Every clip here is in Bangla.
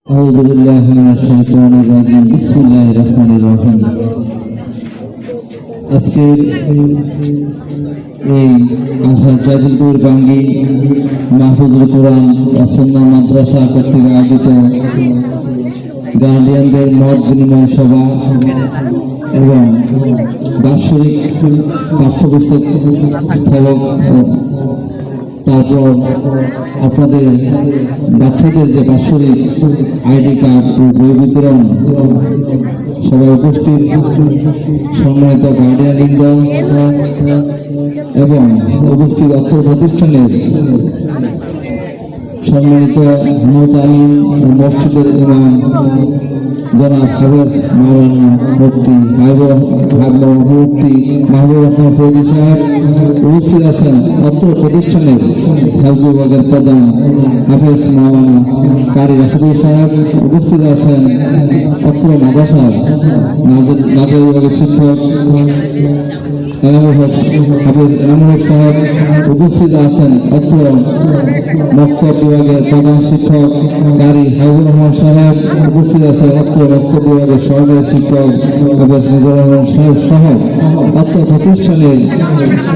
أعوذ بالله من الشيطان الرجيم بسم الله الرحمن الرحيم আজকের এই জাজিলপুর বাঙ্গি মাহফুজুল কোরআন ও সুন্নাহ মাদ্রাসা কর্তৃক আয়োজিত গার্ডিয়ানদের মত বিনিময় সভা এবং বাৎসরিক পাঠ্যপুস্তক স্থলক, তারপর আপনাদের বাচ্চাদের যে বাৎসরিক আইডি কার্ড ও বই বিতরণ, সবাই উপস্থিত সম্মানিত গার্ডিয়ানবৃন্দ এবং উপস্থিত অর্থ প্রতিষ্ঠানের সম্মানিত মুতালিম ও মসজিদের ইমাম জনাব হাফেজ মাওলানা মুফতি মুফতি মাহবুব রহমান ফৌজি সাহেব, উপস্থিত আছেন অত্র প্রতিষ্ঠানের হাফেজ বিভাগের প্রধান হাফেজ মাওলানা কারি রাশিদুল সাহেব, উপস্থিত আছেন অত্র মাদ্রাসার নাজির বিভাগের শিক্ষক হাফেজ এনামুল হক সাহেব, উপস্থিত আছেন অত্র মক্তব বিভাগের প্রধান শিক্ষক কারি হাবিবুর রহমান সাহেব, উপস্থিত আছে অত্র মক্তব বিভাগের সহকারী শিক্ষক হাফেজ মিজানুর রহমান সাহেব সহ অত্র প্রতিষ্ঠানের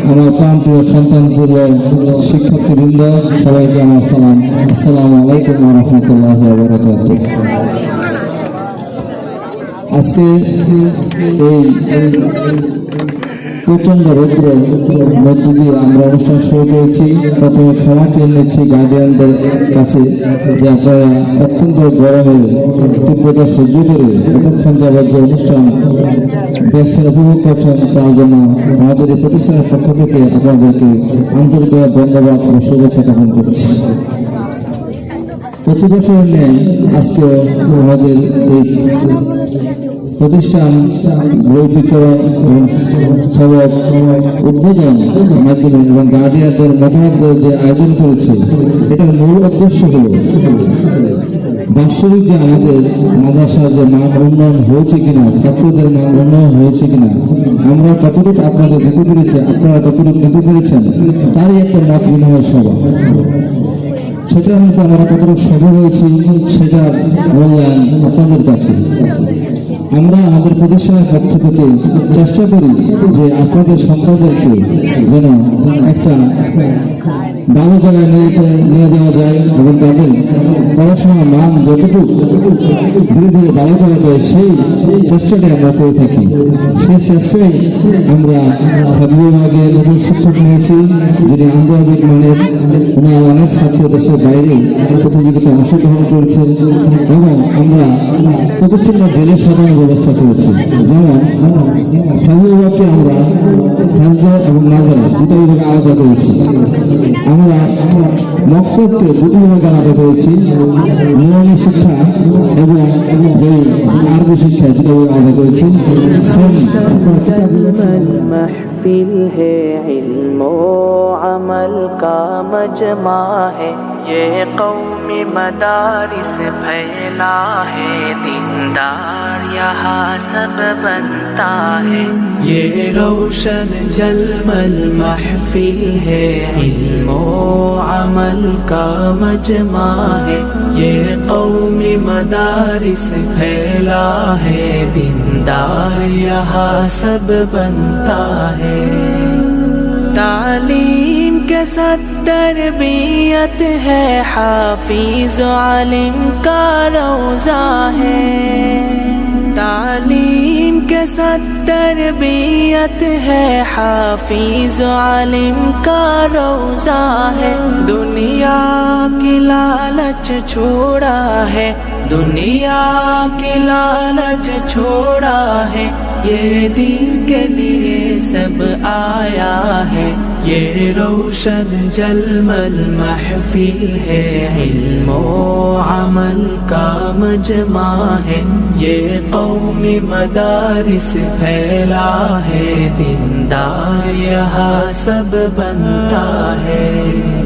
আমার প্রাণপ্রিয় সন্তানতুল্য শিক্ষার্থীবৃন্দ, সবাইকে আমার সালাম। আসসালামু আলাইকুম ওয়া রাহমাতুল্লাহি ওয়া বারাকাতুহু। আজকে এই প্রচন্ড রৌদ্র মধ্য দিয়ে আমরা অনুষ্ঠান শুরু করেছি। প্রথমে ক্ষমা চেয়ে নিচ্ছি গার্ডিয়ানদের কাছে যে আপনারা অত্যন্ত গরমের তীব্রতা সহ্য করে এতক্ষণ যাবার যে অনুষ্ঠান দেখছেন, উপভোগ করছেন, তার জন্য আমাদের এই প্রতিষ্ঠানের পক্ষ থেকে আপনাদেরকে আন্তরিক ধন্যবাদ ও শুভেচ্ছা জ্ঞাপন করছি। প্রতি বছর নেই আজকে আমাদের এই প্রতিষ্ঠান বই বিতরণ এবং সবক উদ্বোধন মাধ্যমে এবং গার্ডিয়ানদের মতামতের যে আয়োজন করেছে, এটার মূল উদ্দেশ্য হল বাৎসরিক যে আমাদের মাদ্রাসার যে মান উন্নয়ন হয়েছে কিনা, ছাত্রদের মান উন্নয়ন হয়েছে কিনা, আমরা কতটুকু আপনাদের দিতে পেরেছি, আপনারা কতটুকু নিতে পেরেছেন, তারই একটা মত বিনিময় সভা। সেটার মধ্যে আমরা কতটুকু সফল হয়েছি সেটার মূল্যায়ন আপনাদের কাছে। আমরা আমাদের প্রতিষ্ঠানের পক্ষ থেকে চেষ্টা করি যে আপনাদের সন্তানদেরকে যেন একটা ভালো জায়গায় নিয়ে যাওয়া যায় এবং তাদের পড়াশোনার মান যতটুকু ধীরে ধীরে ভালো করা যায় সেই চেষ্টাটাই আমরা করে থাকি। সেই চেষ্টায় আমরা বিভাগে নতুন শিক্ষক নিয়েছি, যিনি আন্তর্জাতিক মানের, ওনার অনেক ছাত্র দেশের বাইরে প্রতিযোগিতায় অংশগ্রহণ করেছেন এবং আমরা প্রতিষ্ঠানের ডেলের সাধারণ ব্যবস্থা করেছি। যেমন বিভাগকে আমরা হামজা এবং নাজারা দুটো বিভাগে আলাদা করেছি, আমরা মক্তবকে দুটি বিভাগে আলাদা করেছি, নিয়মী শিক্ষা এবং যে আরবি শিক্ষা দুটো বিভাগে আলাদা করেছি। महफिल है इल्म अमल का मजमा है, ये कौमी मदारिस फैला है, दीनदार यहाँ सब बनता है। ये रोशन जलमल महफिल है इल्म अमल का मजमा है, ये कौमी मदारिस फैला है, दीनदार यहाँ सब बनता है। तालीम के साथ तरबियत है, हाफिज आलिम का रोजा है। तालीम के साथ तरबियत है, हाफिज आलिम का रोजा है। दुनिया की लालच छोड़ा है, दुनिया की लालच छोड़ा है, ये दिन के लिए सब आया है। ये रोशन जलमल महफिल है इल्म अमल का मजमा है, ये कौमी मदारिस फैला है, दीनदार यहाँ सब बनता है।